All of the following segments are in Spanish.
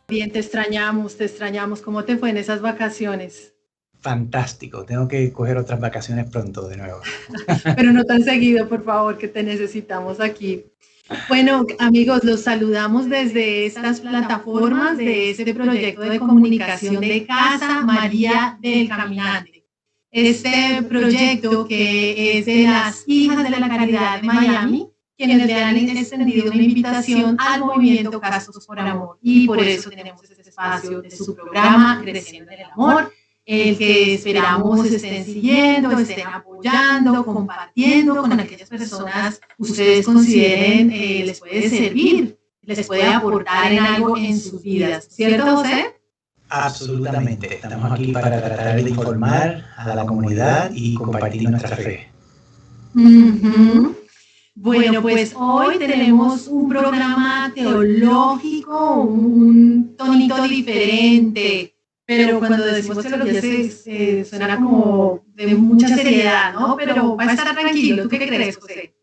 Bien, te extrañamos. ¿Cómo te fue en esas vacaciones? Fantástico, tengo que coger otras vacaciones pronto de nuevo. Pero no tan seguido, por favor, que te necesitamos aquí. Bueno, amigos, los saludamos desde estas plataformas de este proyecto de comunicación de Casa María del Caminante. Este proyecto que es de las Hijas de la Caridad de Miami, quienes le han extendido una invitación al movimiento Castos por Amor. Y por eso tenemos este espacio de su programa Creciendo en el Amor, el que esperamos estén siguiendo, estén apoyando, compartiendo con aquellas personas que ustedes consideren les puede servir, les puede aportar en algo en sus vidas. ¿Cierto, José? Absolutamente, estamos aquí para tratar de informar a la comunidad y compartir nuestra fe. Bueno, pues hoy tenemos un programa teológico, un tonito diferente, pero cuando decimos teología se suena como de mucha seriedad, ¿no? Pero va a estar tranquilo. ¿Tú qué crees, José?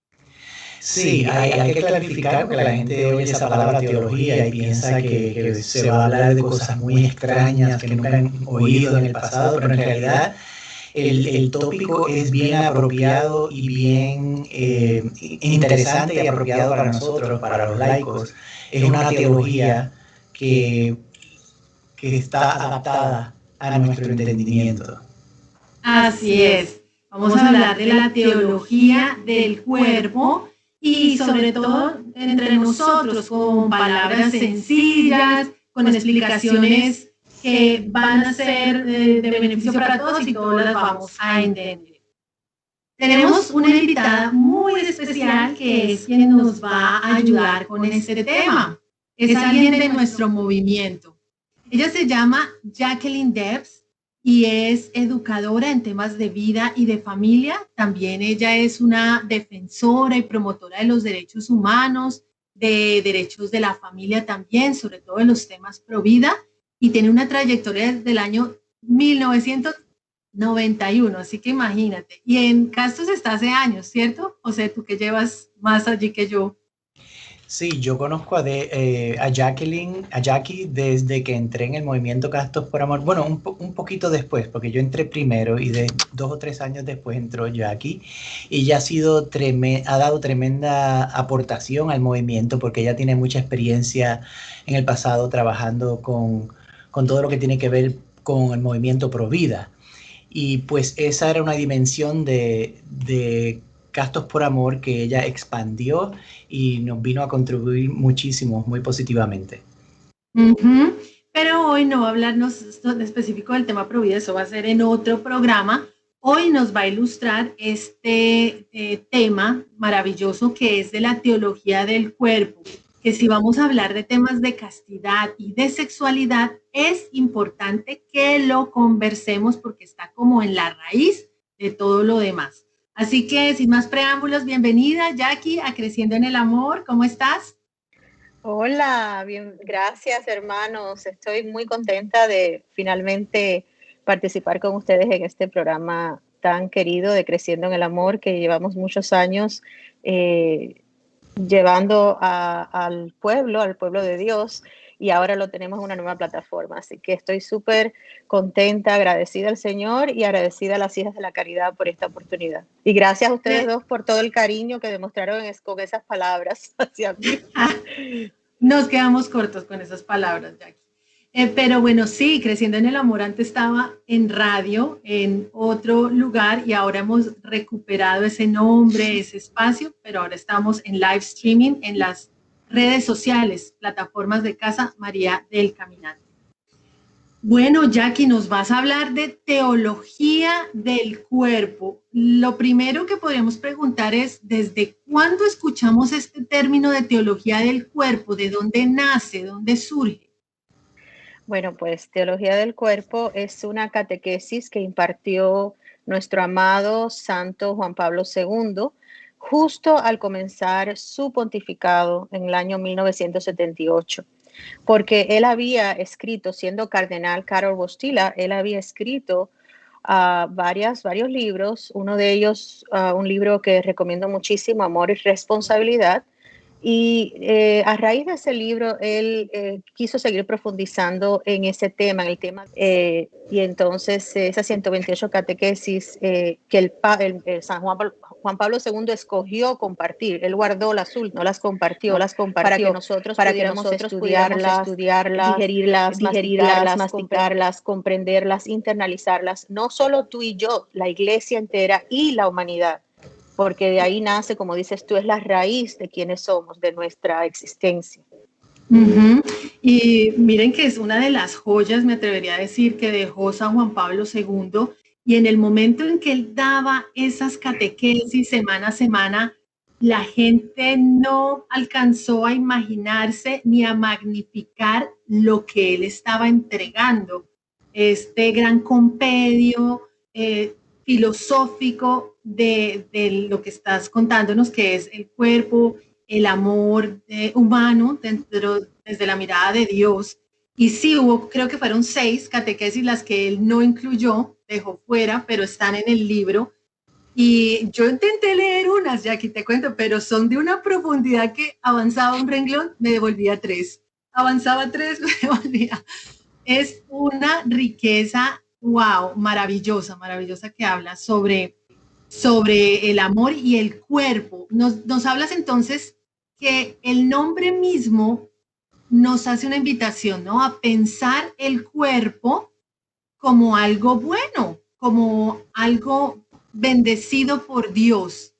Sí, hay que clarificar porque la gente oye esa palabra teología y piensa que se va a hablar de cosas muy extrañas que nunca han oído en el pasado, pero en realidad el tópico es bien apropiado y bien interesante y apropiado para nosotros, para los laicos. Es una teología que, que está adaptada a nuestro entendimiento. Así es. Vamos a hablar de la teología del cuerpo y sobre todo entre nosotros con palabras sencillas, con explicaciones que van a ser de beneficio para todos y todos las vamos a entender. Tenemos una invitada muy especial que es quien nos va a ayudar con este tema. Es alguien de nuestro movimiento. Ella se llama Jacqueline Debs y es educadora en temas de vida y de familia. También ella es una defensora y promotora de los derechos humanos, de derechos de la familia también, sobre todo en los temas pro vida, y tiene una trayectoria desde el año 1991, así que imagínate. Y en Castos está hace años, ¿cierto? O sea, tú que llevas más allí que yo. Sí, yo conozco a Jacqueline, a Jackie desde que entré en el movimiento Castos por Amor. Bueno, un poquito después, porque yo entré primero y de 2 o 3 años después entró Jackie. Y ella ha dado tremenda aportación al movimiento porque ella tiene mucha experiencia en el pasado trabajando con todo lo que tiene que ver con el movimiento Pro Vida. Y pues esa era una dimensión de Castos por Amor que ella expandió y nos vino a contribuir muchísimo, muy positivamente. Pero hoy no va a hablarnos específico del tema Provida, eso va a ser en otro programa. Hoy nos va a ilustrar este tema maravilloso que es de la teología del cuerpo, que si vamos a hablar de temas de castidad y de sexualidad, es importante que lo conversemos porque está como en la raíz de todo lo demás. Así que sin más preámbulos, bienvenida Jackie a Creciendo en el Amor, ¿cómo estás? Hola, bien, gracias hermanos. Estoy muy contenta de finalmente participar con ustedes en este programa tan querido de Creciendo en el Amor que llevamos muchos años llevando al pueblo de Dios, y ahora lo tenemos en una nueva plataforma. Así que estoy súper contenta, agradecida al Señor y agradecida a las Hijas de la Caridad por esta oportunidad. Y gracias a ustedes dos por todo el cariño que demostraron con esas palabras hacia mí. Nos quedamos cortos con esas palabras, Jackie. Pero bueno, sí, Creciendo en el Amor antes estaba en radio, en otro lugar, y ahora hemos recuperado ese nombre, ese espacio, pero ahora estamos en live streaming en las redes sociales, plataformas de Casa María del Caminante. Bueno, Jackie, nos vas a hablar de teología del cuerpo. Lo primero que podríamos preguntar es, ¿desde cuándo escuchamos este término de teología del cuerpo? ¿De dónde nace? ¿Dónde surge? Bueno, pues Teología del Cuerpo es una catequesis que impartió nuestro amado Santo Juan Pablo II justo al comenzar su pontificado en el año 1978, porque él había escrito, siendo cardenal Karol Wojtyla, él había escrito varios libros, uno de ellos un libro que recomiendo muchísimo, Amor y Responsabilidad, Y a raíz de ese libro, él quiso seguir profundizando en ese tema, en el tema. Y entonces esas 128 catequesis que el San Juan Pablo II escogió compartir, él guardó las últimas, no las compartió, para que nosotros pudiéramos estudiarlas, digerirlas, masticarlas, comprenderlas, internalizarlas, no solo tú y yo, la iglesia entera y la humanidad. Porque de ahí nace, como dices tú, es la raíz de quienes somos, de nuestra existencia. Y miren que es una de las joyas, me atrevería a decir, que dejó San Juan Pablo II, y en el momento en que él daba esas catequesis semana a semana, la gente no alcanzó a imaginarse ni a magnificar lo que él estaba entregando. Este gran compendio filosófico de lo que estás contándonos, que es el cuerpo, el amor humano desde la mirada de Dios. Y sí, creo que fueron 6 catequesis las que él no incluyó, dejó fuera, pero están en el libro. Y yo intenté leer unas, ya aquí te cuento, pero son de una profundidad que avanzaba un renglón, me devolvía 3. Avanzaba 3, me devolvía. Es una riqueza, wow, maravillosa, maravillosa, que habla sobre el amor y el cuerpo. Nos hablas entonces que el nombre mismo nos hace una invitación, ¿no? A pensar el cuerpo como algo bueno, como algo bendecido por Dios.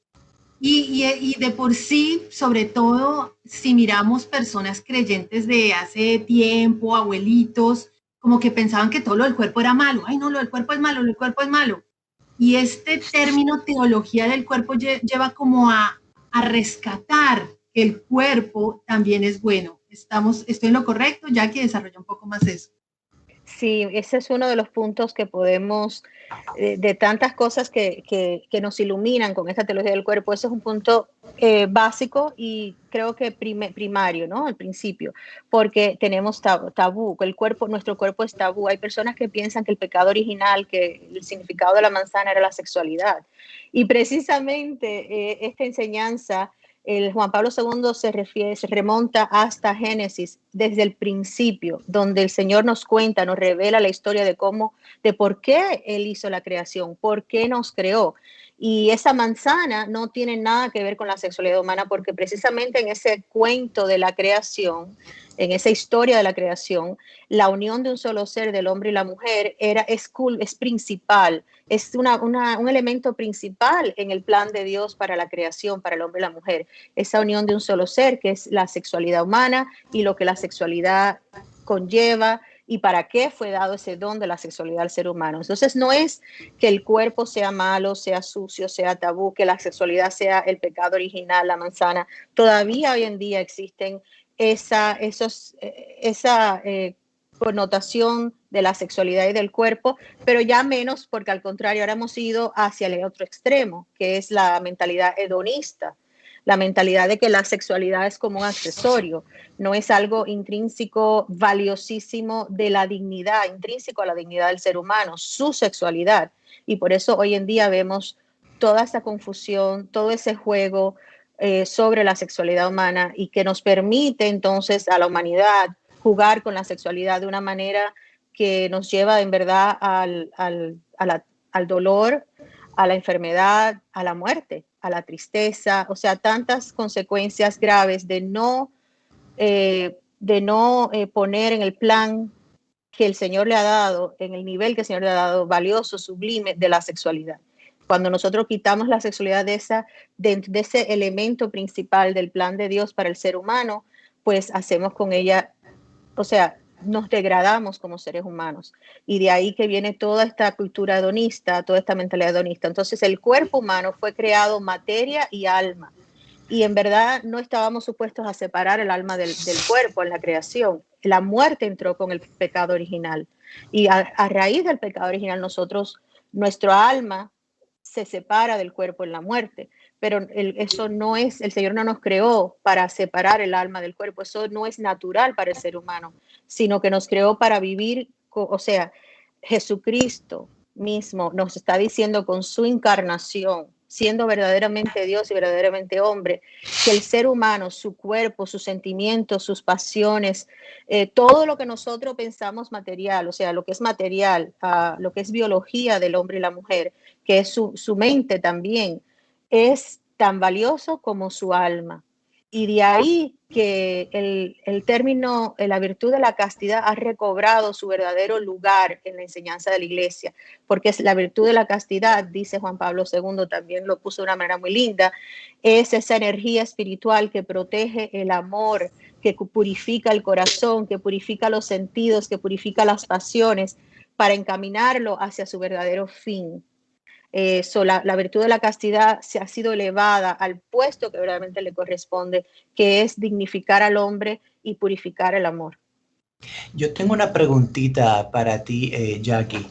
Y de por sí, sobre todo, si miramos personas creyentes de hace tiempo, abuelitos, como que pensaban que todo lo del cuerpo era malo. Ay, no, lo del cuerpo es malo, lo del cuerpo es malo. Y este término teología del cuerpo lleva como a rescatar que el cuerpo también es bueno. ¿Estoy en lo correcto? Ya que desarrolla un poco más eso. Sí, ese es uno de los puntos que podemos, de tantas cosas que nos iluminan con esta teología del cuerpo, ese es un punto básico y creo que primario, ¿no? Al principio, porque tenemos tabú, que nuestro cuerpo es tabú. Hay personas que piensan que el pecado original, que el significado de la manzana era la sexualidad. Y precisamente esta enseñanza, el Juan Pablo II se remonta hasta Génesis, desde el principio, donde el Señor nos cuenta, nos revela la historia de por qué Él hizo la creación, por qué nos creó. Y esa manzana no tiene nada que ver con la sexualidad humana, porque precisamente en ese cuento de la creación, en esa historia de la creación, la unión de un solo ser, del hombre y la mujer, es principal, es un elemento principal en el plan de Dios para la creación, para el hombre y la mujer. Esa unión de un solo ser, que es la sexualidad humana y lo que la sexualidad conlleva y para qué fue dado ese don de la sexualidad al ser humano. Entonces no es que el cuerpo sea malo, sea sucio, sea tabú, que la sexualidad sea el pecado original, la manzana. Todavía hoy en día existen esa connotación de la sexualidad y del cuerpo, pero ya menos, porque al contrario ahora hemos ido hacia el otro extremo, que es la mentalidad hedonista, la mentalidad de que la sexualidad es como un accesorio, no es algo intrínseco, valiosísimo de la dignidad, intrínseco a la dignidad del ser humano, su sexualidad. Y por eso hoy en día vemos toda esa confusión, todo ese juego sobre la sexualidad humana, y que nos permite entonces a la humanidad jugar con la sexualidad de una manera que nos lleva en verdad al dolor, a la enfermedad, a la muerte, a la tristeza, o sea, tantas consecuencias graves de no poner en el plan que el Señor le ha dado, en el nivel que el Señor le ha dado, valioso, sublime, de la sexualidad. Cuando nosotros quitamos la sexualidad de ese elemento principal del plan de Dios para el ser humano, pues hacemos con ella, o sea, nos degradamos como seres humanos. Y de ahí que viene toda esta cultura hedonista, toda esta mentalidad hedonista. Entonces el cuerpo humano fue creado materia y alma. Y en verdad no estábamos supuestos a separar el alma del cuerpo en la creación. La muerte entró con el pecado original. Y a raíz del pecado original nuestro alma se separa del cuerpo en la muerte. Pero eso no es, el Señor no nos creó para separar el alma del cuerpo. Eso no es natural para el ser humano, sino que nos creó para vivir, o sea, Jesucristo mismo nos está diciendo con su encarnación, siendo verdaderamente Dios y verdaderamente hombre, que el ser humano, su cuerpo, sus sentimientos, sus pasiones, todo lo que nosotros pensamos material, o sea, lo que es material, lo que es biología del hombre y la mujer, que es su mente también, es tan valioso como su alma. Y de ahí que el término, la virtud de la castidad ha recobrado su verdadero lugar en la enseñanza de la iglesia, porque es la virtud de la castidad, dice Juan Pablo II, también lo puso de una manera muy linda, es esa energía espiritual que protege el amor, que purifica el corazón, que purifica los sentidos, que purifica las pasiones, para encaminarlo hacia su verdadero fin. La virtud de la castidad se ha sido elevada al puesto que realmente le corresponde, que es dignificar al hombre y purificar el amor. Yo tengo una preguntita para ti, Jackie.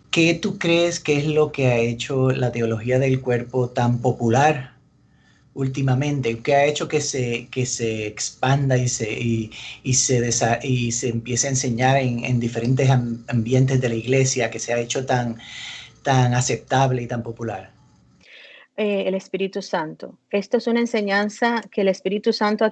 ¿Qué tú crees que es lo que ha hecho la teología del cuerpo tan popular últimamente? ¿Qué ha hecho que se expanda y se empiece a enseñar en diferentes ambientes de la iglesia, que se ha hecho tan aceptable y tan popular? El Espíritu Santo. Esto es una enseñanza que el Espíritu Santo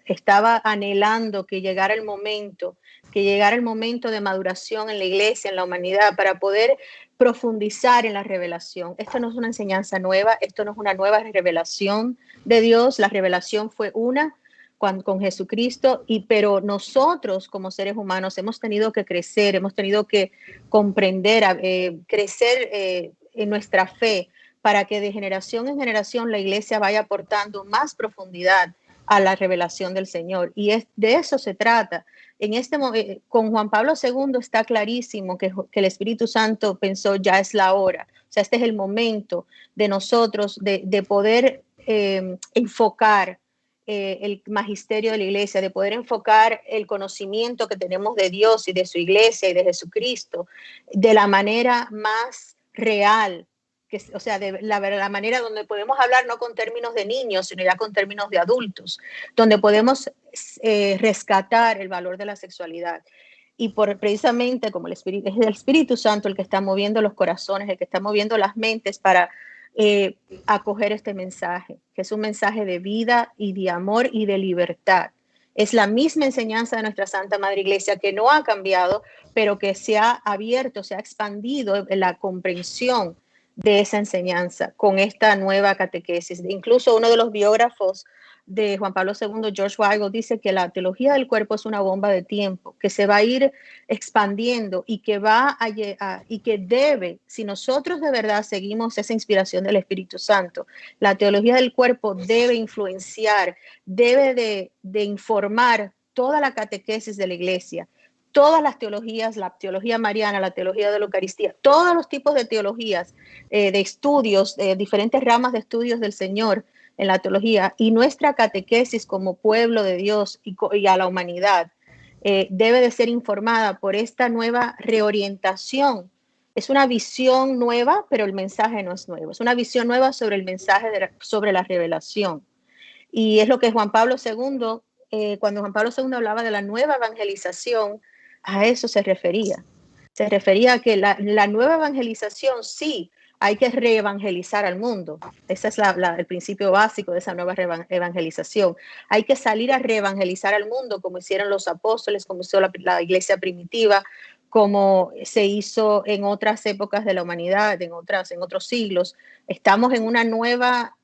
estaba anhelando que llegara el momento de maduración en la iglesia, en la humanidad, para poder profundizar en la revelación. Esto no es una enseñanza nueva, esto no es una nueva revelación de Dios. La revelación fue una con Jesucristo, pero nosotros como seres humanos hemos tenido que crecer, hemos tenido que comprender, crecer en nuestra fe, para que de generación en generación la iglesia vaya aportando más profundidad a la revelación del Señor. Y de eso se trata. Con Juan Pablo II está clarísimo que el Espíritu Santo pensó, ya es la hora. O sea, este es el momento de nosotros de poder enfocar el magisterio de la iglesia, de poder enfocar el conocimiento que tenemos de Dios y de su iglesia y de Jesucristo de la manera más real, o sea, de la manera donde podemos hablar no con términos de niños, sino ya con términos de adultos, donde podemos rescatar el valor de la sexualidad. Y precisamente como es el Espíritu Santo el que está moviendo los corazones, el que está moviendo las mentes para acoger este mensaje, que es un mensaje de vida y de amor y de libertad. Es la misma enseñanza de nuestra Santa Madre Iglesia, que no ha cambiado, pero que se ha abierto, se ha expandido en la comprensión de esa enseñanza con esta nueva catequesis. Incluso uno de los biógrafos de Juan Pablo II, George Weigel, dice que la teología del cuerpo es una bomba de tiempo, que se va a ir expandiendo y que y que debe, si nosotros de verdad seguimos esa inspiración del Espíritu Santo, la teología del cuerpo debe influenciar, debe de informar toda la catequesis de la iglesia, todas las teologías, la teología mariana, la teología de la Eucaristía, todos los tipos de teologías, de estudios, diferentes ramas de estudios del Señor en la teología, y nuestra catequesis como pueblo de Dios y a la humanidad debe de ser informada por esta nueva reorientación. Es una visión nueva, pero el mensaje no es nuevo. Es una visión nueva sobre el mensaje, sobre la revelación. Y es lo que Juan Pablo II, cuando Juan Pablo II hablaba de la nueva evangelización, a eso se refería. Se refería a que la nueva evangelización, sí, hay que reevangelizar al mundo. Ese es el principio básico de esa nueva evangelización. Hay que salir a reevangelizar al mundo, como hicieron los apóstoles, como hizo la iglesia primitiva, como se hizo en otras épocas de la humanidad, en otros siglos. Estamos en una nueva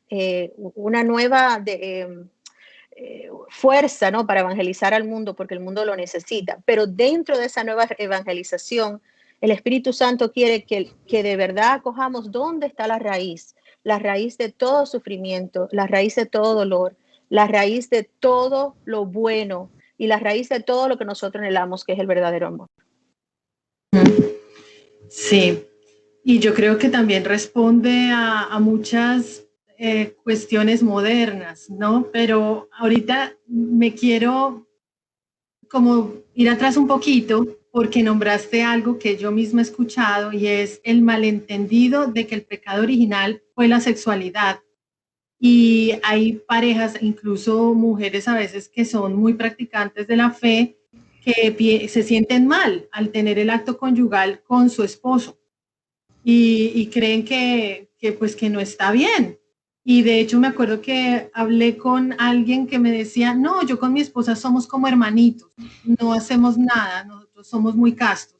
fuerza, ¿no?, para evangelizar al mundo, porque el mundo lo necesita. Pero dentro de esa nueva evangelización, el Espíritu Santo quiere que de verdad acojamos dónde está la raíz de todo sufrimiento, la raíz de todo dolor, la raíz de todo lo bueno y la raíz de todo lo que nosotros anhelamos, que es el verdadero amor. Sí, y yo creo que también responde a muchas cuestiones modernas, ¿no? Pero ahorita me quiero como ir atrás un poquito, porque nombraste algo que yo misma he escuchado, y es el malentendido de que el pecado original fue la sexualidad. Y hay parejas, incluso mujeres a veces, que son muy practicantes de la fe, que se sienten mal al tener el acto conyugal con su esposo. y creen pues que no está bien. Y de hecho me acuerdo que hablé con alguien que me decía, no, yo con mi esposa somos como hermanitos, no hacemos nada, nosotros somos muy castos.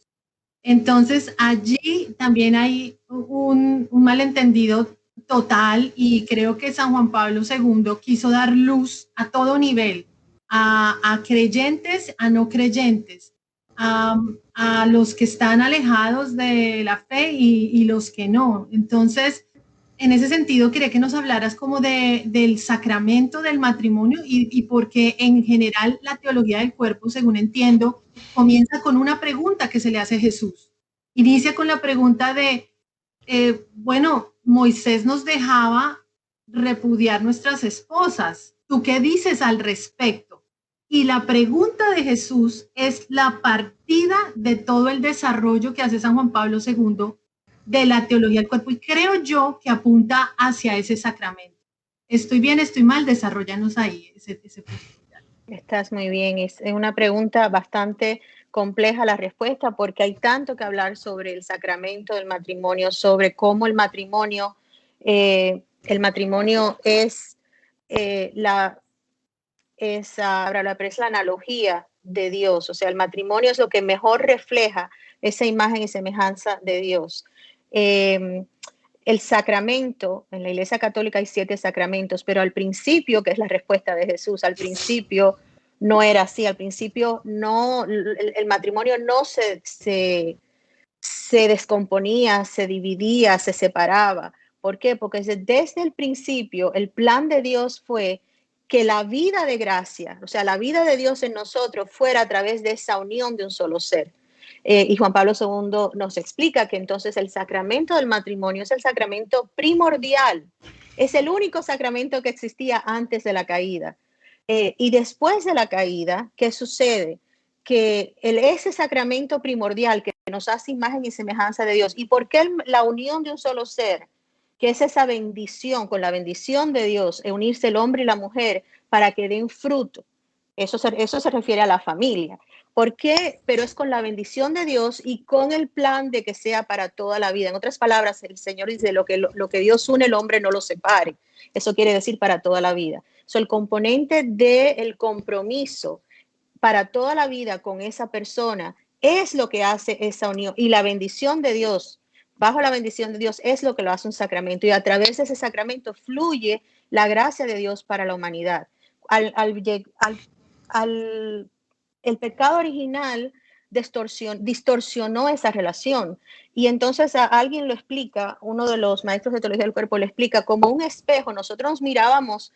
Entonces allí también hay un malentendido total y creo que San Juan Pablo II quiso dar luz a todo nivel, a creyentes, a no creyentes, a los que están alejados de la fe y los que no. Entonces, en ese sentido, quería que nos hablaras como del sacramento del matrimonio y porque en general la teología del cuerpo, según entiendo, comienza con una pregunta que se le hace a Jesús. Inicia con la pregunta de, bueno, Moisés nos dejaba repudiar nuestras esposas. ¿Tú qué dices al respecto? Y la pregunta de Jesús es la partida de todo el desarrollo que hace San Juan Pablo II de la teología del cuerpo y creo yo que apunta hacia ese sacramento. Estoy bien, estoy mal, desarrollanos ahí ese punto. Estás muy bien. Es una pregunta bastante compleja la respuesta porque hay tanto que hablar sobre el sacramento del matrimonio, sobre cómo el matrimonio es la analogía de Dios. O sea, el matrimonio es lo que mejor refleja esa imagen y semejanza de Dios. El sacramento, en la Iglesia Católica hay 7 sacramentos, pero al principio, que es la respuesta de Jesús, al principio no era así, al principio no, el matrimonio no se descomponía, se dividía, se separaba. ¿Por qué? Porque desde el principio el plan de Dios fue que la vida de gracia, o sea, la vida de Dios en nosotros fuera a través de esa unión de un solo ser. Y Juan Pablo II nos explica que entonces el sacramento del matrimonio es el sacramento primordial, es el único sacramento que existía antes de la caída. Y después de la caída, ¿qué sucede? Que ese sacramento primordial que nos hace imagen y semejanza de Dios, ¿y por qué la unión de un solo ser? Que es esa bendición, con la bendición de Dios, unirse el hombre y la mujer para que den fruto. Eso se refiere a la familia. ¿Por qué? Pero es con la bendición de Dios y con el plan de que sea para toda la vida. En otras palabras, el Señor dice, lo que Dios une, el hombre no lo separe. Eso quiere decir para toda la vida. El componente del compromiso para toda la vida con esa persona es lo que hace esa unión. Y la bendición de Dios, bajo la bendición de Dios, es lo que lo hace un sacramento. Y a través de ese sacramento fluye la gracia de Dios para la humanidad. El pecado original distorsionó esa relación. Y entonces a alguien lo explica, uno de los maestros de teología del cuerpo lo explica como un espejo. Nosotros mirábamos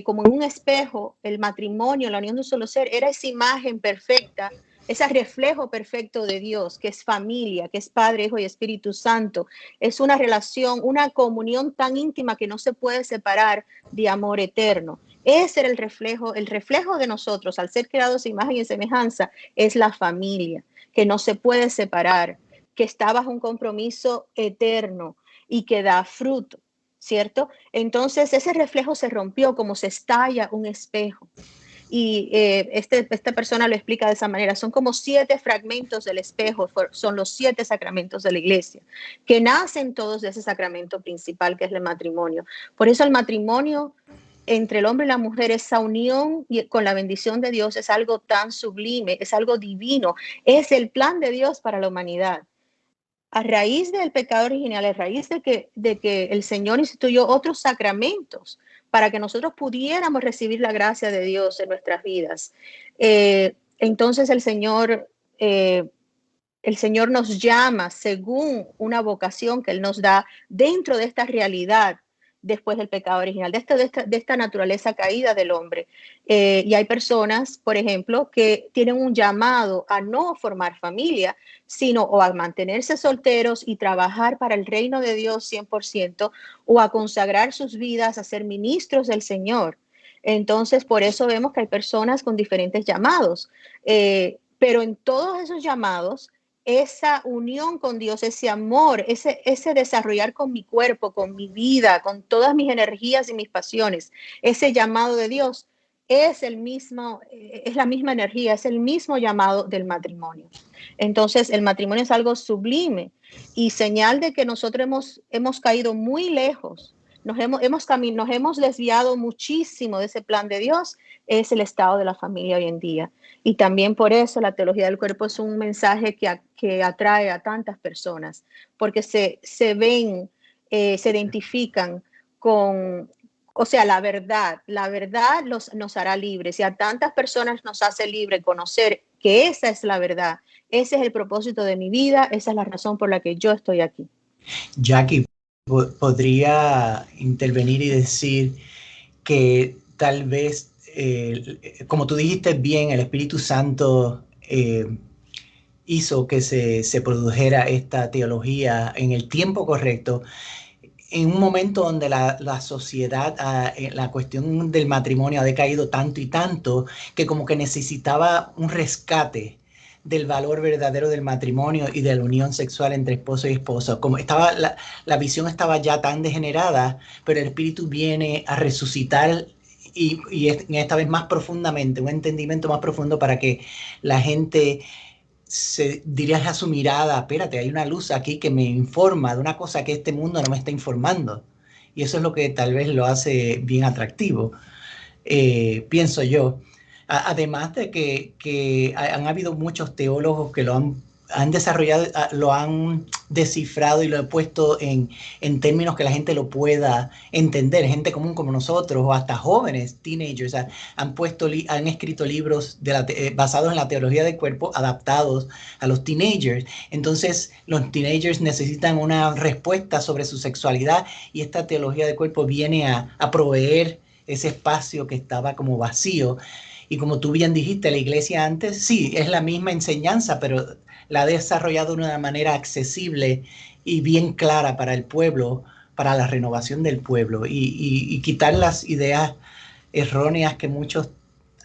como en un espejo el matrimonio, la unión de un solo ser, era esa imagen perfecta, ese reflejo perfecto de Dios, que es familia, que es Padre, Hijo y Espíritu Santo. Es una relación, una comunión tan íntima que no se puede separar de amor eterno. Ese era el reflejo de nosotros, al ser creados a imagen y semejanza, es la familia, que no se puede separar, que está bajo un compromiso eterno y que da fruto, ¿cierto? Entonces ese reflejo se rompió como se estalla un espejo. Y esta persona lo explica de esa manera. Son como 7 fragmentos del espejo, son los 7 sacramentos de la iglesia, que nacen todos de ese sacramento principal que es el matrimonio. Por eso el matrimonio entre el hombre y la mujer, esa unión con la bendición de Dios es algo tan sublime, es algo divino, es el plan de Dios para la humanidad. A raíz del pecado original, a raíz de que el Señor instituyó otros sacramentos para que nosotros pudiéramos recibir la gracia de Dios en nuestras vidas. Entonces el Señor nos llama según una vocación que Él nos da dentro de esta realidad después del pecado original, de esta naturaleza caída del hombre. Y hay personas, por ejemplo, que tienen un llamado a no formar familia, sino o a mantenerse solteros y trabajar para el reino de Dios 100%, o a consagrar sus vidas a ser ministros del Señor. Entonces, por eso vemos que hay personas con diferentes llamados. Pero en todos esos llamados, esa unión con Dios, ese amor, ese desarrollar con mi cuerpo, con mi vida, con todas mis energías y mis pasiones, ese llamado de Dios es la misma energía, es el mismo llamado del matrimonio. Entonces, el matrimonio es algo sublime y señal de que nosotros hemos caído muy lejos, nos hemos desviado muchísimo de ese plan de Dios, es el estado de la familia hoy en día. Y también por eso la teología del cuerpo es un mensaje que atrae a tantas personas, porque se ven, se identifican con, o sea, la verdad nos hará libres, y a tantas personas nos hace libre conocer que esa es la verdad, ese es el propósito de mi vida, esa es la razón por la que yo estoy aquí. Jackie, podría intervenir y decir que tal vez, como tú dijiste bien, el Espíritu Santo hizo que se produjera esta teología en el tiempo correcto, en un momento donde la sociedad, la cuestión del matrimonio ha decaído tanto y tanto, que como que necesitaba un rescate del valor verdadero del matrimonio y de la unión sexual entre esposo y esposa. Como estaba, la visión estaba ya tan degenerada, pero el Espíritu viene a resucitar y esta vez más profundamente, un entendimiento más profundo para que la gente se dirige a su mirada, espérate, hay una luz aquí que me informa de una cosa que este mundo no me está informando. Y eso es lo que tal vez lo hace bien atractivo, pienso yo. Además de que han habido muchos teólogos que lo han desarrollado, lo han descifrado y lo han puesto en términos que la gente lo pueda entender, gente común como nosotros o hasta jóvenes, teenagers, han escrito libros basados en la teología del cuerpo adaptados a los teenagers. Entonces los teenagers necesitan una respuesta sobre su sexualidad y esta teología del cuerpo viene a proveer ese espacio que estaba como vacío. Y como tú bien dijiste, la iglesia antes, sí, es la misma enseñanza, pero la ha desarrollado de una manera accesible y bien clara para el pueblo, para la renovación del pueblo y quitar las ideas erróneas que muchos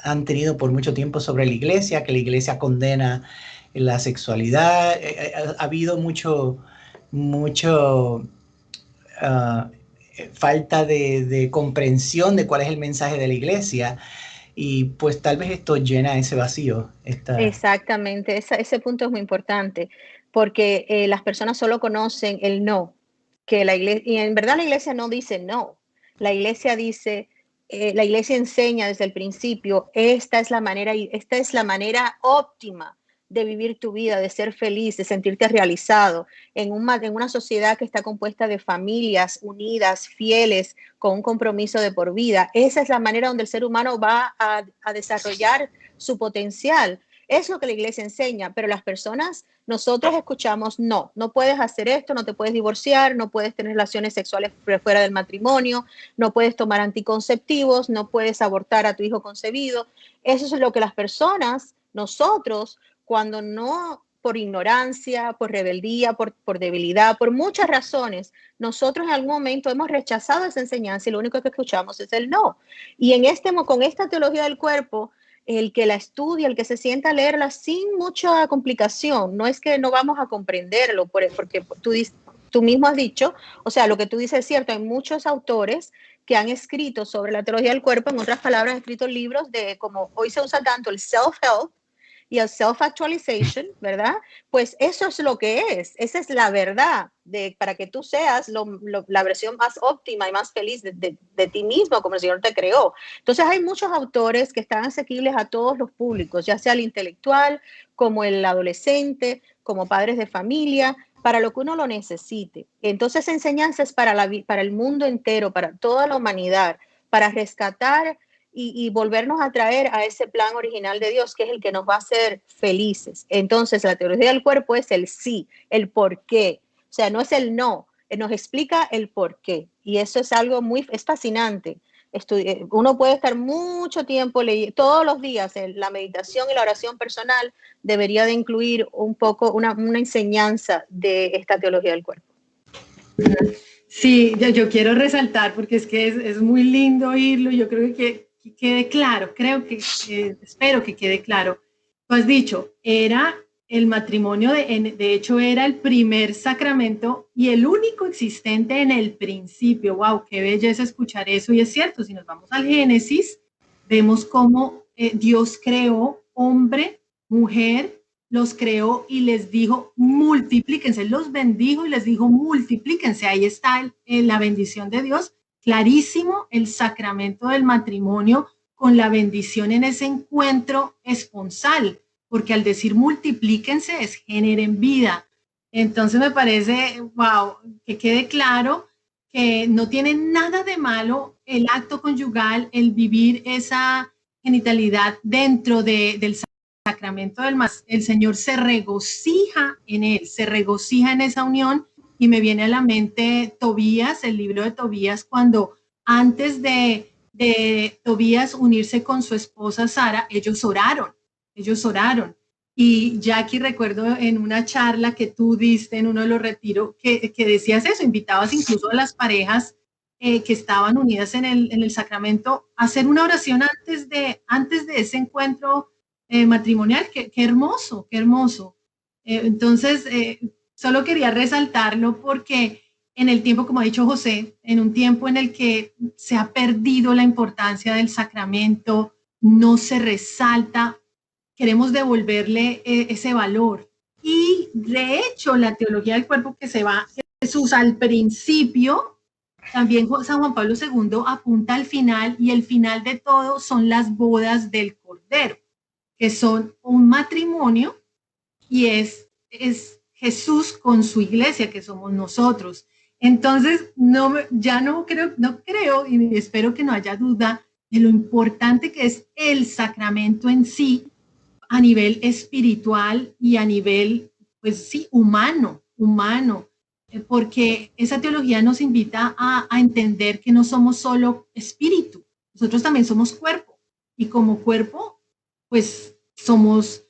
han tenido por mucho tiempo sobre la iglesia, que la iglesia condena la sexualidad. Ha habido mucho falta de comprensión de cuál es el mensaje de la iglesia. Y pues tal vez esto llena ese vacío. Exactamente, ese punto es muy importante, porque las personas solo conocen el no, que la iglesia, y en verdad la iglesia no dice no, la iglesia dice, la iglesia enseña desde el principio, esta es la manera óptima de vivir tu vida, de ser feliz, de sentirte realizado en una sociedad que está compuesta de familias unidas, fieles, con un compromiso de por vida. Esa es la manera donde el ser humano va a desarrollar su potencial. Es lo que la iglesia enseña, pero las personas, nosotros escuchamos, no puedes hacer esto, no te puedes divorciar, no puedes tener relaciones sexuales fuera del matrimonio, no puedes tomar anticonceptivos, no puedes abortar a tu hijo concebido. Eso es lo que las personas, nosotros, cuando no, por ignorancia, por rebeldía, por debilidad, por muchas razones, nosotros en algún momento hemos rechazado esa enseñanza y lo único que escuchamos es el no. Y con esta teología del cuerpo, el que la estudia, el que se sienta a leerla sin mucha complicación, no es que no vamos a comprenderlo, porque tú mismo has dicho, o sea, lo que tú dices es cierto, hay muchos autores que han escrito sobre la teología del cuerpo, en otras palabras, han escrito libros de, como hoy se usa tanto el self-help y el self-actualization, ¿verdad? Pues eso es lo que es, esa es la verdad, para que tú seas la versión más óptima y más feliz de ti mismo, como el Señor te creó. Entonces hay muchos autores que están asequibles a todos los públicos, ya sea el intelectual, como el adolescente, como padres de familia, para lo que uno lo necesite. Entonces enseñanza es para el mundo entero, para toda la humanidad, para rescatar y volvernos a traer a ese plan original de Dios, que es el que nos va a hacer felices. Entonces, la teología del cuerpo es el sí, el por qué. O sea, no es el no, nos explica el por qué. Y eso es algo es fascinante. Uno puede estar mucho tiempo leyendo, todos los días, la meditación y la oración personal debería de incluir un poco una enseñanza de esta teología del cuerpo. Sí, yo quiero resaltar, porque es que es muy lindo oírlo. Yo creo que quede claro, espero que quede claro. Tú has dicho, era el matrimonio, de hecho era el primer sacramento y el único existente en el principio. ¡Wow! ¡Qué belleza escuchar eso! Y es cierto, si nos vamos al Génesis, vemos cómo Dios creó hombre, mujer, los creó y les dijo multiplíquense, los bendijo y les dijo multiplíquense. Ahí está la bendición de Dios, clarísimo el sacramento del matrimonio con la bendición en ese encuentro esponsal, porque al decir multiplíquense es generen vida. Entonces me parece, wow, que quede claro que no tiene nada de malo el acto conyugal, el vivir esa genitalidad dentro del sacramento del más. El Señor se regocija en él, se regocija en esa unión, y me viene a la mente Tobías, el libro de Tobías, cuando antes de Tobías unirse con su esposa Sara, ellos oraron. Y Jackie, recuerdo en una charla que tú diste en uno de los retiros, que decías eso, invitabas incluso a las parejas que estaban unidas en el sacramento a hacer una oración antes de ese encuentro matrimonial. Qué hermoso, qué hermoso. Entonces, solo quería resaltarlo porque en el tiempo, como ha dicho José, en un tiempo en el que se ha perdido la importancia del sacramento, no se resalta, queremos devolverle ese valor. Y de hecho, la teología del cuerpo que se va Jesús al principio, también San Juan Pablo II apunta al final, y el final de todo son las bodas del Cordero, que son un matrimonio, y es Jesús con su iglesia, que somos nosotros. Entonces, ya no creo, y espero que no haya duda de lo importante que es el sacramento en sí, a nivel espiritual y a nivel, pues sí, humano, porque esa teología nos invita a entender que no somos solo espíritu, nosotros también somos cuerpo, y como cuerpo, pues somos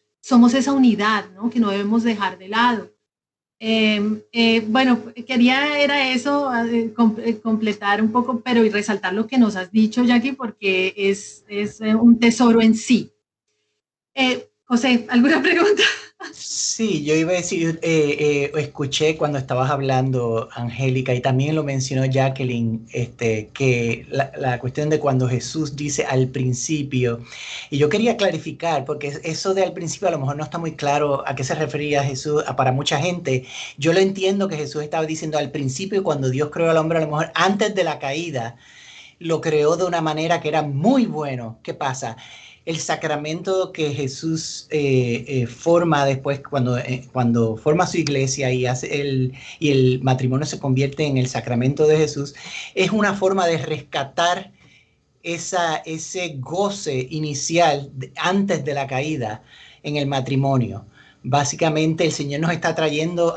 esa unidad, ¿no? Que no debemos dejar de lado. Bueno, era eso, completar un poco, pero y resaltar lo que nos has dicho, Jackie, porque es un tesoro en sí. José, ¿alguna pregunta? Sí, yo iba a decir, escuché cuando estabas hablando, Angélica, y también lo mencionó Jacqueline, que la cuestión de cuando Jesús dice al principio, y yo quería clarificar, porque eso de al principio a lo mejor no está muy claro a qué se refería Jesús para mucha gente. Yo lo entiendo que Jesús estaba diciendo al principio, cuando Dios creó al hombre, a lo mejor antes de la caída, lo creó de una manera que era muy bueno. ¿Qué pasa? El sacramento que Jesús forma después cuando forma su iglesia y el matrimonio se convierte en el sacramento de Jesús, es una forma de rescatar ese goce inicial antes de la caída en el matrimonio. Básicamente el Señor nos está trayendo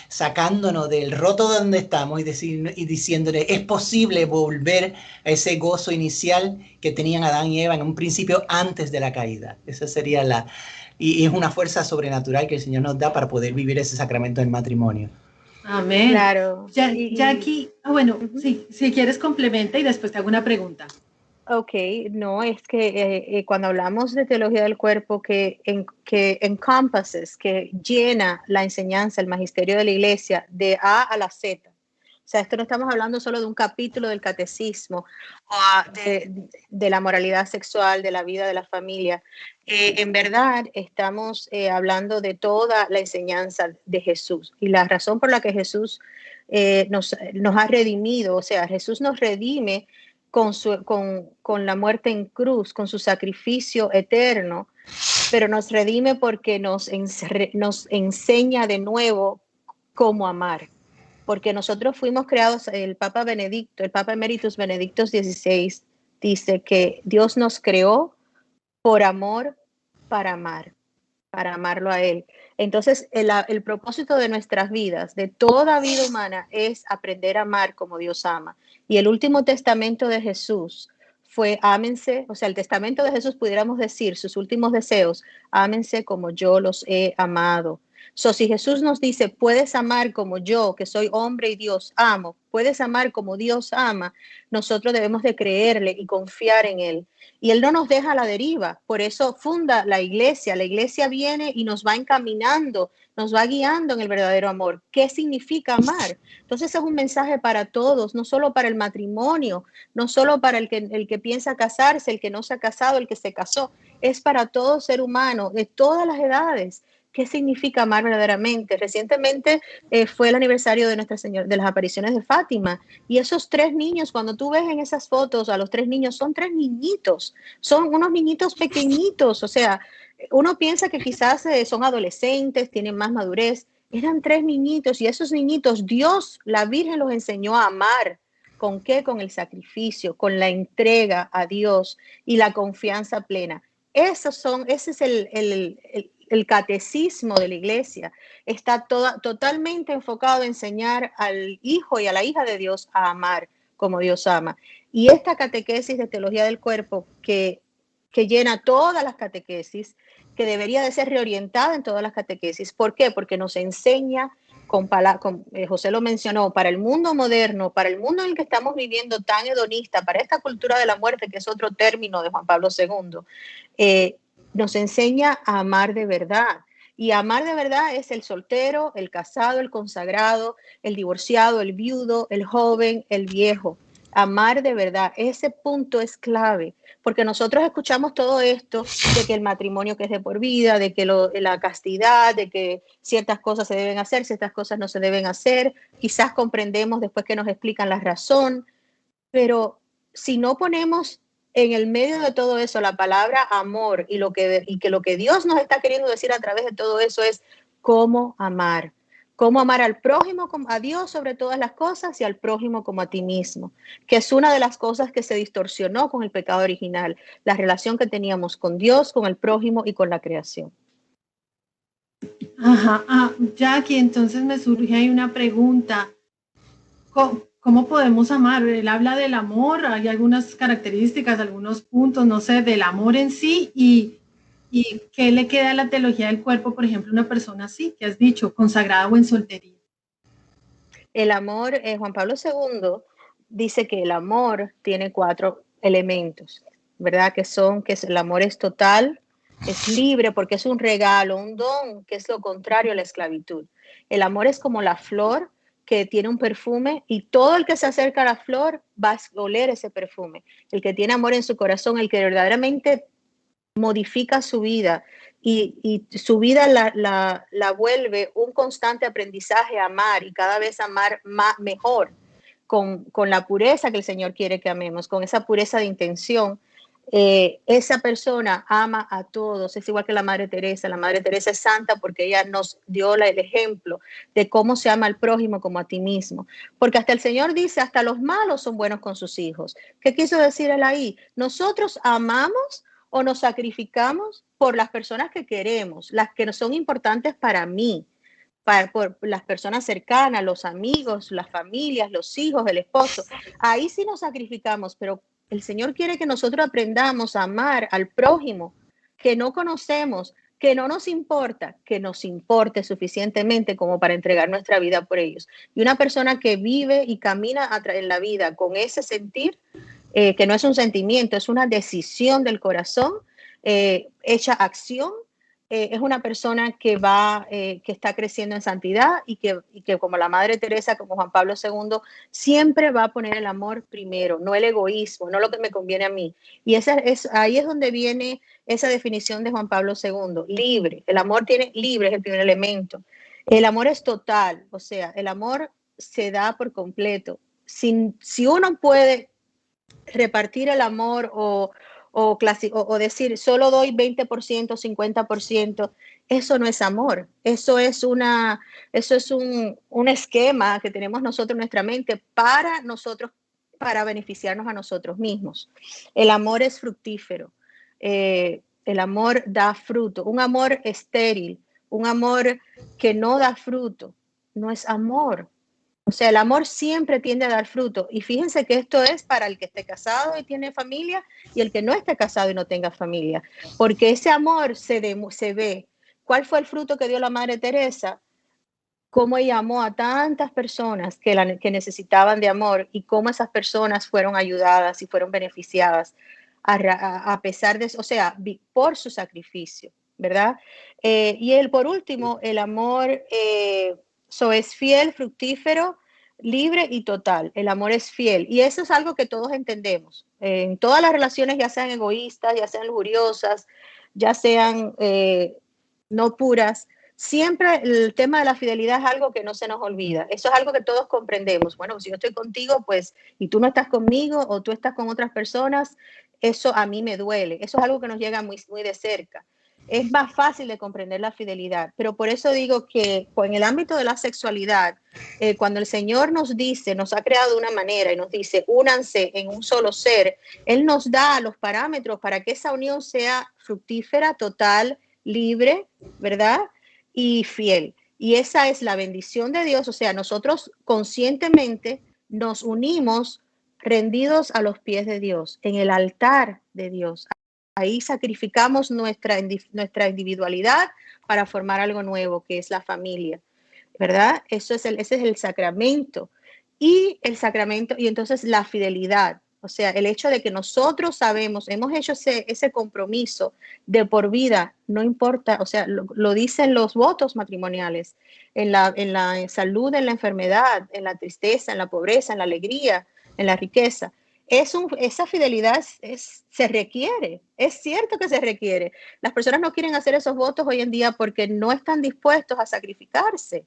sacándonos del roto donde estamos y diciéndole, es posible volver a ese gozo inicial que tenían Adán y Eva en un principio antes de la caída. Esa sería y es una fuerza sobrenatural que el Señor nos da para poder vivir ese sacramento del matrimonio. Amén. Claro. Jackie, bueno, sí, si quieres complementa y después te hago una pregunta. Ok, no, es que cuando hablamos de teología del cuerpo, que encompasses, que llena la enseñanza, el magisterio de la iglesia de A a la Z. O sea, esto no estamos hablando solo de un capítulo del catecismo, de la moralidad sexual, de la vida de la familia. En verdad, estamos hablando de toda la enseñanza de Jesús. Y la razón por la que Jesús nos ha redimido, o sea, Jesús nos redime con la muerte en cruz, con su sacrificio eterno, pero nos redime porque nos enseña de nuevo cómo amar. Porque nosotros fuimos creados, el Papa Emeritus Benedicto XVI dice que Dios nos creó por amor, para amarlo a Él. Entonces, el propósito de nuestras vidas, de toda vida humana, es aprender a amar como Dios ama. Y el último testamento de Jesús fue ámense, o sea, el testamento de Jesús, pudiéramos decir, sus últimos deseos, ámense como yo los he amado. Si Jesús nos dice, puedes amar como yo, que soy hombre y Dios, amo, puedes amar como Dios ama, nosotros debemos de creerle y confiar en Él. Y Él no nos deja a la deriva, por eso funda la iglesia viene y nos va encaminando, nos va guiando en el verdadero amor. ¿Qué significa amar? Entonces es un mensaje para todos, no solo para el matrimonio, no solo para el que piensa casarse, el que no se ha casado, el que se casó, es para todo ser humano, de todas las edades. ¿Qué significa amar verdaderamente? Recientemente fue el aniversario de Nuestra Señora, de las apariciones de Fátima, y esos 3 niños, cuando tú ves en esas fotos a los 3 niños, son 3 niñitos, son unos niñitos pequeñitos, o sea, uno piensa que quizás son adolescentes, tienen más madurez, eran 3 niñitos, y esos niñitos, Dios, la Virgen los enseñó a amar. ¿Con qué? Con el sacrificio, con la entrega a Dios y la confianza plena. Ese es el catecismo de la iglesia. Está totalmente enfocado en enseñar al hijo y a la hija de Dios a amar como Dios ama. Y esta catequesis de teología del cuerpo que llena todas las catequesis, que debería de ser reorientada en todas las catequesis. ¿Por qué? Porque nos enseña, José lo mencionó, para el mundo moderno, para el mundo en el que estamos viviendo tan hedonista, para esta cultura de la muerte, que es otro término de Juan Pablo II, nos enseña a amar de verdad. Y amar de verdad es el soltero, el casado, el consagrado, el divorciado, el viudo, el joven, el viejo. Amar de verdad, ese punto es clave, porque nosotros escuchamos todo esto de que el matrimonio que es de por vida, de que la castidad, de que ciertas cosas se deben hacer, ciertas cosas no se deben hacer, quizás comprendemos después que nos explican la razón, pero si no ponemos en el medio de todo eso la palabra amor y que lo que Dios nos está queriendo decir a través de todo eso es cómo amar al prójimo, a Dios sobre todas las cosas y al prójimo como a ti mismo, que es una de las cosas que se distorsionó con el pecado original, la relación que teníamos con Dios, con el prójimo y con la creación. Ajá, Jackie, entonces me surge ahí una pregunta. ¿Cómo podemos amar? Él habla del amor, hay algunas características, algunos puntos, no sé, del amor en sí y qué le queda a la teología del cuerpo, por ejemplo, una persona así, que has dicho, consagrada o en soltería. El amor, Juan Pablo II dice que el amor tiene 4 elementos, ¿verdad? Que el amor es total, es libre porque es un regalo, un don, que es lo contrario a la esclavitud. El amor es como la flor que tiene un perfume y todo el que se acerca a la flor va a oler ese perfume. El que tiene amor en su corazón, el que verdaderamente modifica su vida y su vida la vuelve un constante aprendizaje a amar y cada vez amar mejor, con la pureza que el Señor quiere que amemos, con esa pureza de intención. Esa persona ama a todos, es igual que la Madre Teresa. La Madre Teresa es santa porque ella nos dio el ejemplo de cómo se ama al prójimo como a ti mismo, porque hasta el Señor dice, hasta los malos son buenos con sus hijos. ¿Qué quiso decir él ahí? Nosotros amamos o nos sacrificamos por las personas que queremos, las que son importantes para mí, por las personas cercanas, los amigos, las familias, los hijos, el esposo. Ahí sí nos sacrificamos, pero el Señor quiere que nosotros aprendamos a amar al prójimo que no conocemos, que no nos importa, que nos importe suficientemente como para entregar nuestra vida por ellos. Y una persona que vive y camina en la vida con ese sentir, que no es un sentimiento, es una decisión del corazón, hecha acción, es una persona que está creciendo en santidad y que como la Madre Teresa, como Juan Pablo II, siempre va a poner el amor primero, no el egoísmo, no lo que me conviene a mí. Y ahí es donde viene esa definición de Juan Pablo II, libre. El amor libre es el primer elemento. El amor es total, o sea, el amor se da por completo. Si uno puede repartir el amor o decir solo doy 20%, 50%, eso no es amor. Eso es un esquema que tenemos nosotros en nuestra mente para beneficiarnos a nosotros mismos. El amor es fructífero. El amor da fruto. Un amor estéril, un amor que no da fruto, no es amor. O sea, el amor siempre tiende a dar fruto. Y fíjense que esto es para el que esté casado y tiene familia y el que no esté casado y no tenga familia. Porque ese amor se ve ¿cuál fue el fruto que dio la Madre Teresa? Cómo ella amó a tantas personas que necesitaban de amor y cómo esas personas fueron ayudadas y fueron beneficiadas a pesar de eso, o sea, por su sacrificio, ¿verdad? Por último, el amor es fiel, fructífero, libre y total. El amor es fiel y eso es algo que todos entendemos. En todas las relaciones, ya sean egoístas, ya sean lujuriosas, ya sean no puras, siempre el tema de la fidelidad es algo que no se nos olvida. Eso es algo que todos comprendemos. Bueno, si yo estoy contigo, pues, y tú no estás conmigo o tú estás con otras personas, eso a mí me duele. Eso es algo que nos llega muy, muy de cerca. Es más fácil de comprender la fidelidad, pero por eso digo que en el ámbito de la sexualidad, cuando el Señor nos dice, nos ha creado de una manera y nos dice, únanse en un solo ser, Él nos da los parámetros para que esa unión sea fructífera, total, libre, ¿verdad? Y fiel. Y esa es la bendición de Dios. O sea, nosotros conscientemente nos unimos rendidos a los pies de Dios, en el altar de Dios. Ahí sacrificamos nuestra individualidad para formar algo nuevo, que es la familia, ¿verdad? Ese es el sacramento. Y el sacramento, y entonces la fidelidad. O sea, el hecho de que nosotros sabemos, hemos hecho ese compromiso de por vida, no importa, o sea, lo dicen los votos matrimoniales, en la salud, en la enfermedad, en la tristeza, en la pobreza, en la alegría, en la riqueza. Esa fidelidad se requiere, es cierto que se requiere. Las personas no quieren hacer esos votos hoy en día porque no están dispuestos a sacrificarse.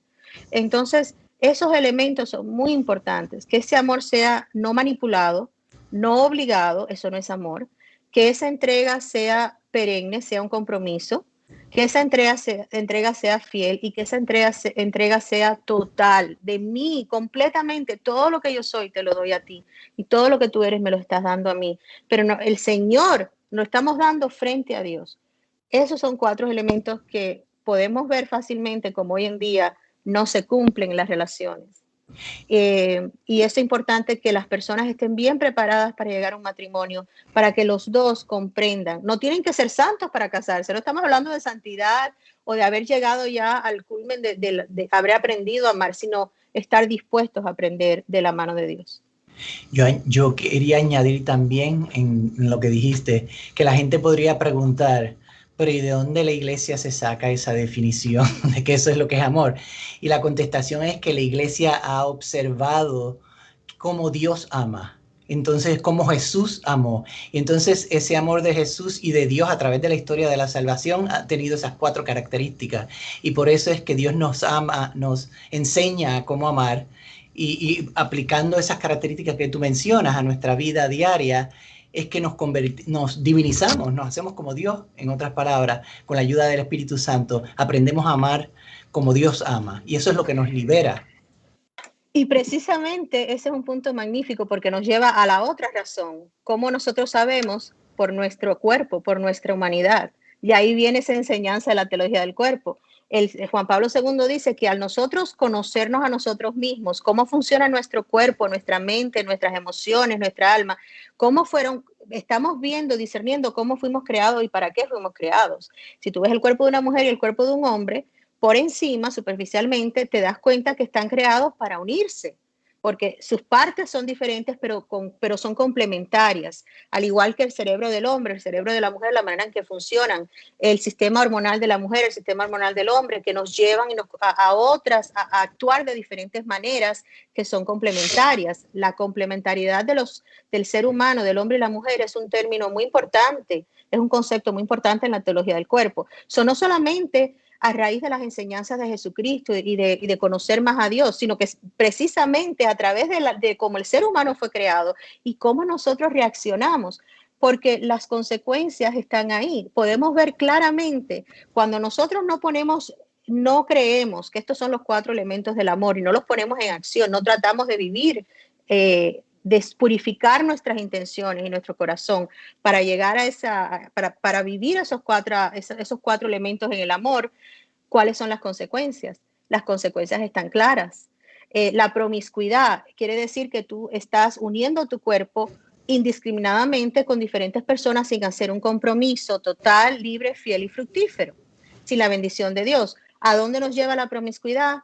Entonces, esos elementos son muy importantes, que ese amor sea no manipulado, no obligado, eso no es amor, que esa entrega sea perenne, sea un compromiso, que esa entrega sea fiel y que esa entrega sea total, de mí, completamente, todo lo que yo soy te lo doy a ti y todo lo que tú eres me lo estás dando a mí, pero no, el Señor lo estamos dando frente a Dios. Esos son 4 elementos que podemos ver fácilmente como hoy en día no se cumplen en las relaciones. Y es importante que las personas estén bien preparadas para llegar a un matrimonio, para que los dos comprendan. No tienen que ser santos para casarse, no estamos hablando de santidad o de haber llegado ya al culmen de haber aprendido a amar, sino estar dispuestos a aprender de la mano de Dios. Yo quería añadir también en lo que dijiste, que la gente podría preguntar, pero ¿y de dónde la iglesia se saca esa definición de que eso es lo que es amor? Y la contestación es que la iglesia ha observado cómo Dios ama. Entonces, cómo Jesús amó. Y entonces ese amor de Jesús y de Dios a través de la historia de la salvación ha tenido esas 4 características. Y por eso es que Dios nos ama, nos enseña cómo amar. Y aplicando esas características que tú mencionas a nuestra vida diaria, es que nos divinizamos, nos hacemos como Dios, en otras palabras, con la ayuda del Espíritu Santo, aprendemos a amar como Dios ama. Y eso es lo que nos libera. Y precisamente ese es un punto magnífico porque nos lleva a la otra razón, cómo nosotros sabemos por nuestro cuerpo, por nuestra humanidad. Y ahí viene esa enseñanza de la teología del cuerpo. Juan Pablo II dice que al nosotros conocernos a nosotros mismos, cómo funciona nuestro cuerpo, nuestra mente, nuestras emociones, nuestra alma, estamos viendo, discerniendo cómo fuimos creados y para qué fuimos creados. Si tú ves el cuerpo de una mujer y el cuerpo de un hombre, por encima, superficialmente, te das cuenta que están creados para unirse, porque sus partes son diferentes, pero son complementarias, al igual que el cerebro del hombre, el cerebro de la mujer, la manera en que funcionan, el sistema hormonal de la mujer, el sistema hormonal del hombre, que nos llevan a actuar de diferentes maneras que son complementarias. La complementariedad del ser humano, del hombre y la mujer, es un término muy importante, es un concepto muy importante en la teología del cuerpo. No solamente a raíz de las enseñanzas de Jesucristo y de conocer más a Dios, sino que precisamente a través de cómo el ser humano fue creado y cómo nosotros reaccionamos, porque las consecuencias están ahí. Podemos ver claramente cuando nosotros no creemos que estos son los 4 elementos del amor y no los ponemos en acción, no tratamos de vivir, despurificar nuestras intenciones y nuestro corazón para llegar para vivir esos 4 elementos en el amor. ¿Cuáles son las consecuencias? Las consecuencias están claras. La promiscuidad quiere decir que tú estás uniendo tu cuerpo indiscriminadamente con diferentes personas sin hacer un compromiso total, libre, fiel y fructífero. sin la bendición de Dios. ¿A dónde nos lleva la promiscuidad?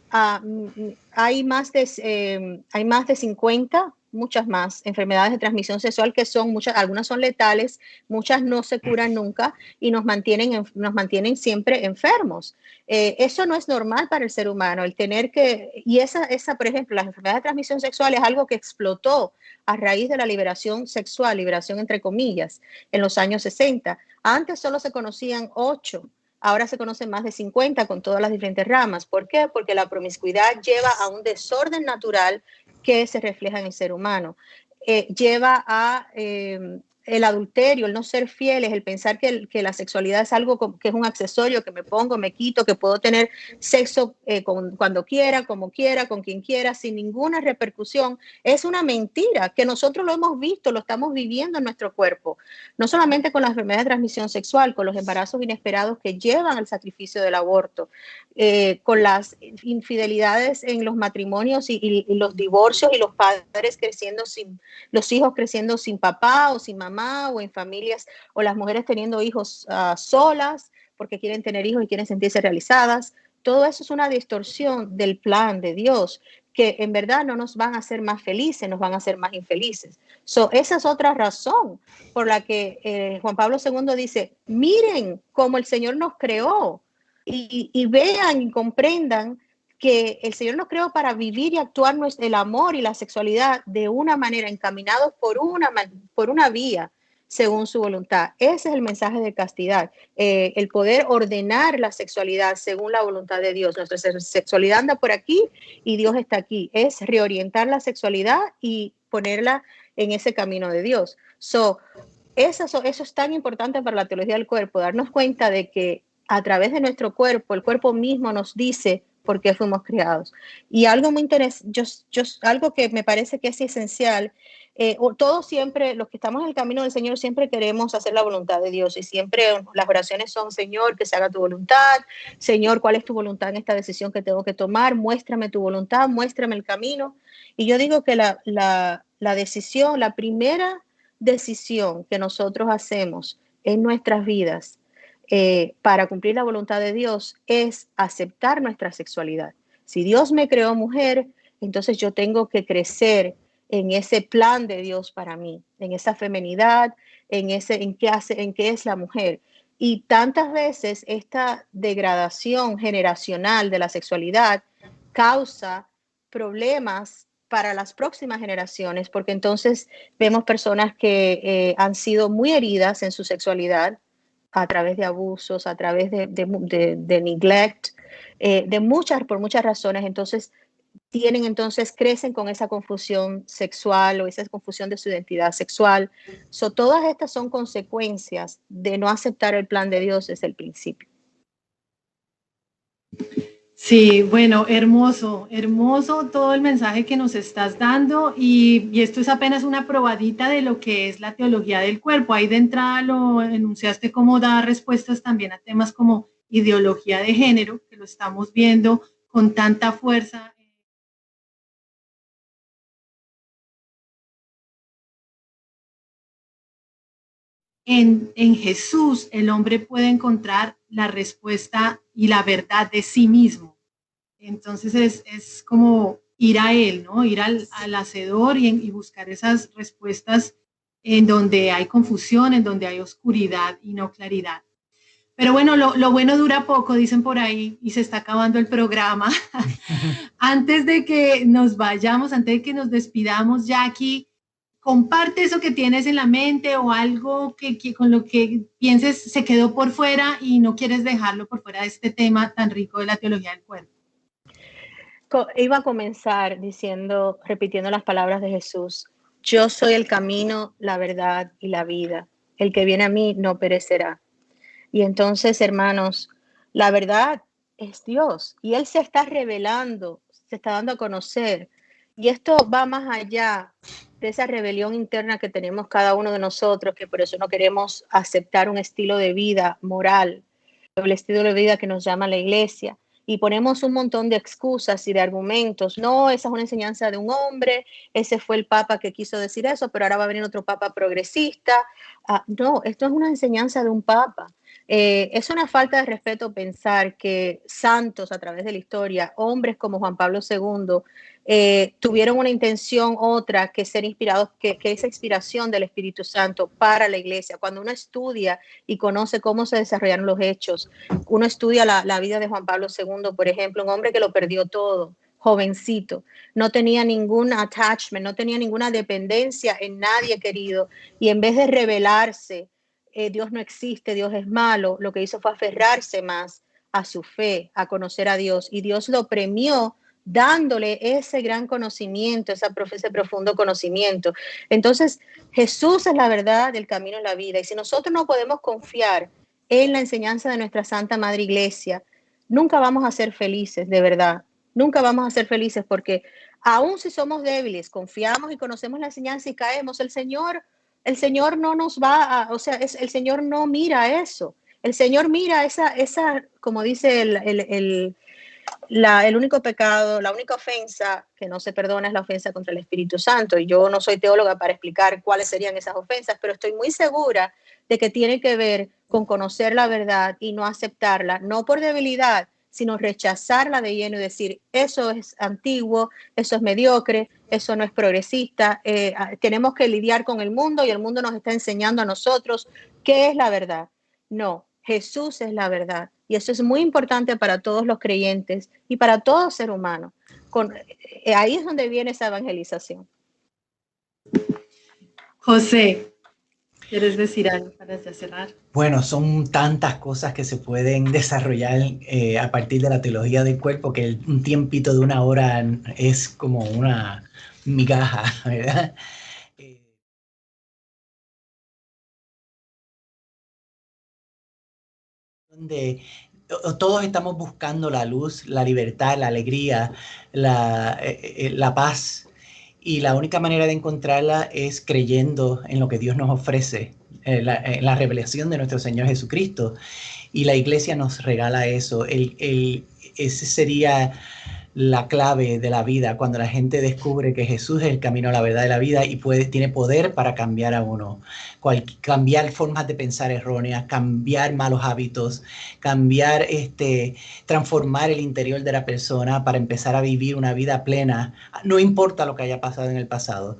Hay más de 50, muchas más enfermedades de transmisión sexual que son muchas, algunas son letales, muchas no se curan nunca y nos mantienen siempre enfermos. Eso no es normal para el ser humano, el tener que, y por ejemplo, las enfermedades de transmisión sexual es algo que explotó a raíz de la liberación sexual, liberación entre comillas, en los años 60. Antes solo se conocían 8. Ahora se conocen más de 50 con todas las diferentes ramas. ¿Por qué? Porque la promiscuidad lleva a un desorden natural que se refleja en el ser humano. Lleva a el adulterio, el no ser fieles, el pensar que la sexualidad es algo que es un accesorio, que me pongo, me quito, que puedo tener sexo cuando quiera, como quiera, con quien quiera, sin ninguna repercusión. Es una mentira que nosotros lo hemos visto, lo estamos viviendo en nuestro cuerpo. No solamente con las enfermedades de transmisión sexual, con los embarazos inesperados que llevan al sacrificio del aborto, con las infidelidades en los matrimonios y los divorcios y los padres los hijos creciendo sin papá o sin mamá o en familias, o las mujeres teniendo hijos solas porque quieren tener hijos y quieren sentirse realizadas. Todo eso es una distorsión del plan de Dios, que en verdad no nos van a hacer más felices, nos van a hacer más infelices. Esa es otra razón por la que Juan Pablo II dice, miren cómo el Señor nos creó y vean y comprendan que el Señor nos creó para vivir y actuar el amor y la sexualidad de una manera, encaminados por una vía según su voluntad. Ese es el mensaje de castidad, el poder ordenar la sexualidad según la voluntad de Dios. Nuestra sexualidad anda por aquí y Dios está aquí. Es reorientar la sexualidad y ponerla en ese camino de Dios. Eso es tan importante para la teología del cuerpo, darnos cuenta de que a través de nuestro cuerpo, el cuerpo mismo nos dice por qué fuimos creados. Y algo muy interesante, algo que me parece que es esencial, todos siempre, los que estamos en el camino del Señor, siempre queremos hacer la voluntad de Dios y siempre las oraciones son, Señor, que se haga tu voluntad, Señor, ¿cuál es tu voluntad en esta decisión que tengo que tomar? Muéstrame tu voluntad, muéstrame el camino. Y yo digo que la decisión, la primera decisión que nosotros hacemos en nuestras vidas para cumplir la voluntad de Dios es aceptar nuestra sexualidad. Si Dios me creó mujer, entonces yo tengo que crecer en ese plan de Dios para mí, en esa feminidad, en qué es la mujer. Y tantas veces esta degradación generacional de la sexualidad causa problemas para las próximas generaciones, porque entonces vemos personas que han sido muy heridas en su sexualidad a través de abusos, a través de neglect, por muchas razones. Entonces, crecen con esa confusión sexual o esa confusión de su identidad sexual. Todas estas son consecuencias de no aceptar el plan de Dios desde el principio. Sí, bueno, hermoso, hermoso todo el mensaje que nos estás dando y esto es apenas una probadita de lo que es la teología del cuerpo. Ahí de entrada lo enunciaste cómo dar respuestas también a temas como ideología de género, que lo estamos viendo con tanta fuerza. En Jesús el hombre puede encontrar la respuesta y la verdad de sí mismo. Entonces es como ir a él, ¿no? Ir al hacedor y buscar esas respuestas en donde hay confusión, en donde hay oscuridad y no claridad. Pero bueno, lo bueno dura poco, dicen por ahí, y se está acabando el programa. Antes de que nos vayamos, antes de que nos despidamos, Jackie, comparte eso que tienes en la mente o algo que con lo que pienses se quedó por fuera y no quieres dejarlo por fuera de este tema tan rico de la teología del cuerpo. Iba a comenzar repitiendo las palabras de Jesús. Yo soy el camino, la verdad y la vida. El que viene a mí no perecerá. Y entonces, hermanos, la verdad es Dios y Él se está revelando, se está dando a conocer. Y esto va más allá de esa rebelión interna que tenemos cada uno de nosotros, que por eso no queremos aceptar un estilo de vida moral, el estilo de vida que nos llama la iglesia. Y ponemos un montón de excusas y de argumentos. No, esa es una enseñanza de un hombre, ese fue el papa que quiso decir eso, pero ahora va a venir otro papa progresista. No, esto es una enseñanza de un papa. Es una falta de respeto pensar que santos a través de la historia, hombres como Juan Pablo II, tuvieron una intención otra que ser inspirados, que esa inspiración del Espíritu Santo para la iglesia. Cuando uno estudia y conoce cómo se desarrollaron los hechos, uno estudia la vida de Juan Pablo II, por ejemplo, un hombre que lo perdió todo, jovencito, no tenía ningún attachment, no tenía ninguna dependencia en nadie querido, y en vez de rebelarse, Dios no existe, Dios es malo, lo que hizo fue aferrarse más a su fe, a conocer a Dios, y Dios lo premió dándole ese gran conocimiento, ese profundo conocimiento. Entonces, Jesús es la verdad, el camino y la vida, y si nosotros no podemos confiar en la enseñanza de nuestra Santa Madre Iglesia, nunca vamos a ser felices, de verdad. Nunca vamos a ser felices porque aun si somos débiles, confiamos y conocemos la enseñanza y caemos, el Señor no nos va a, o sea, el Señor no mira eso. El Señor mira esa como dice el único pecado, la única ofensa que no se perdona es la ofensa contra el Espíritu Santo. Y yo no soy teóloga para explicar cuáles serían esas ofensas, pero estoy muy segura de que tiene que ver con conocer la verdad y no aceptarla, no por debilidad, sino rechazarla de lleno y decir, eso es antiguo, eso es mediocre, eso no es progresista. Tenemos que lidiar con el mundo y el mundo nos está enseñando a nosotros qué es la verdad. No, Jesús es la verdad. Y eso es muy importante para todos los creyentes y para todo ser humano. Ahí es donde viene esa evangelización. José, ¿quieres decir algo para ya cerrar? Bueno, son tantas cosas que se pueden desarrollar a partir de la teología del cuerpo que un tiempito de una hora es como una migaja, ¿verdad? Donde todos estamos buscando la luz, la libertad, la alegría, la paz. Y la única manera de encontrarla es creyendo en lo que Dios nos ofrece, en la revelación de nuestro Señor Jesucristo. Y la iglesia nos regala eso. Ese sería la clave de la vida, cuando la gente descubre que Jesús es el camino a la verdad de la vida y tiene poder para cambiar a uno, cambiar formas de pensar erróneas, cambiar malos hábitos, cambiar, transformar el interior de la persona para empezar a vivir una vida plena, no importa lo que haya pasado en el pasado.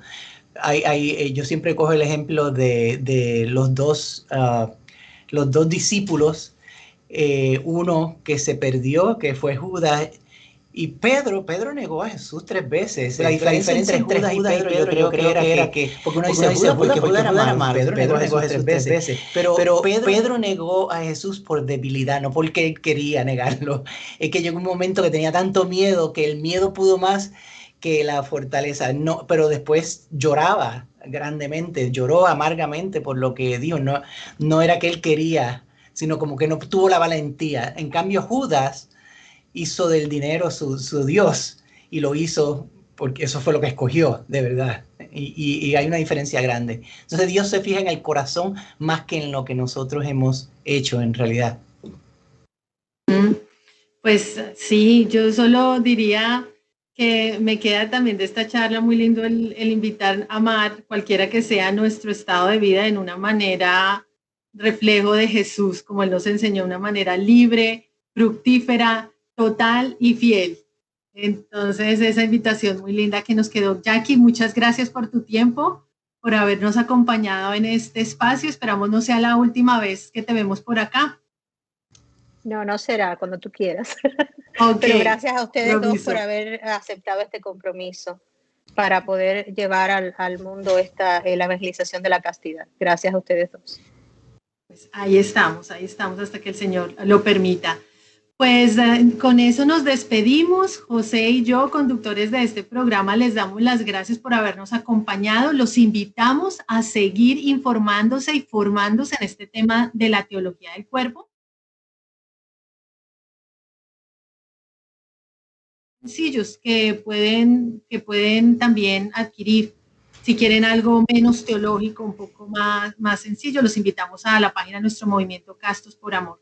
Yo siempre cojo el ejemplo de los dos discípulos, uno que se perdió, que fue Judas, y Pedro negó a Jesús 3 veces. La diferencia entre Judas y Pedro yo creo que era que porque uno dice Judas porque Judas era malo, Pedro negó a Jesús 3 veces. Pero Pedro negó a Jesús por debilidad, no porque él quería negarlo. Es que llegó un momento que tenía tanto miedo que el miedo pudo más que la fortaleza. No, pero después lloraba grandemente, lloró amargamente por lo que dijo. No era que él quería, sino como que no tuvo la valentía. En cambio, Judas hizo del dinero su Dios y lo hizo porque eso fue lo que escogió, de verdad. Y hay una diferencia grande. Entonces Dios se fija en el corazón más que en lo que nosotros hemos hecho en realidad. Pues sí, yo solo diría que me queda también de esta charla muy lindo el invitar a amar cualquiera que sea nuestro estado de vida en una manera reflejo de Jesús, como Él nos enseñó, una manera libre, fructífera, total y fiel. Entonces, esa invitación muy linda que nos quedó. Jackie, muchas gracias por tu tiempo, por habernos acompañado en este espacio. Esperamos no sea la última vez que te vemos por acá. No será, cuando tú quieras. Okay. Pero gracias a ustedes dos por haber aceptado este compromiso para poder llevar al mundo la evangelización de la castidad. Gracias a ustedes dos. Pues ahí estamos hasta que el Señor lo permita. Pues con eso nos despedimos. José y yo, conductores de este programa, les damos las gracias por habernos acompañado. Los invitamos a seguir informándose y formándose en este tema de la teología del cuerpo. Sencillos que pueden también adquirir. Si quieren algo menos teológico, un poco más sencillo, los invitamos a la página de nuestro movimiento Castos por Amor.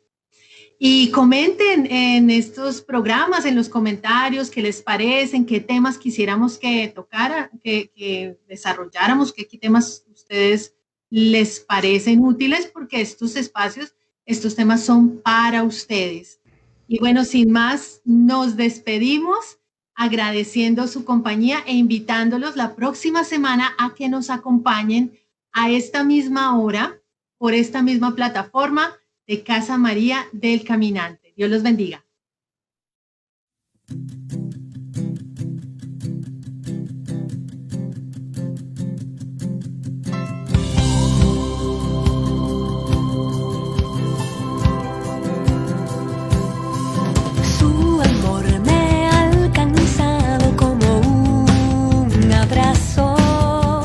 Y comenten en estos programas, en los comentarios, qué les parecen, qué temas quisiéramos que tocara, que desarrolláramos, qué temas ustedes les parecen útiles, porque estos espacios Estos temas son para ustedes. Y bueno, sin más, nos despedimos agradeciendo su compañía e invitándolos la próxima semana a que nos acompañen a esta misma hora por esta misma plataforma de Casa María del Caminante. Dios los bendiga. Su amor me ha alcanzado como un abrazo,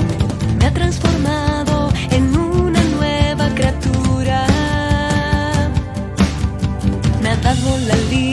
me ha transformado en una nueva criatura, me ha dado la libertad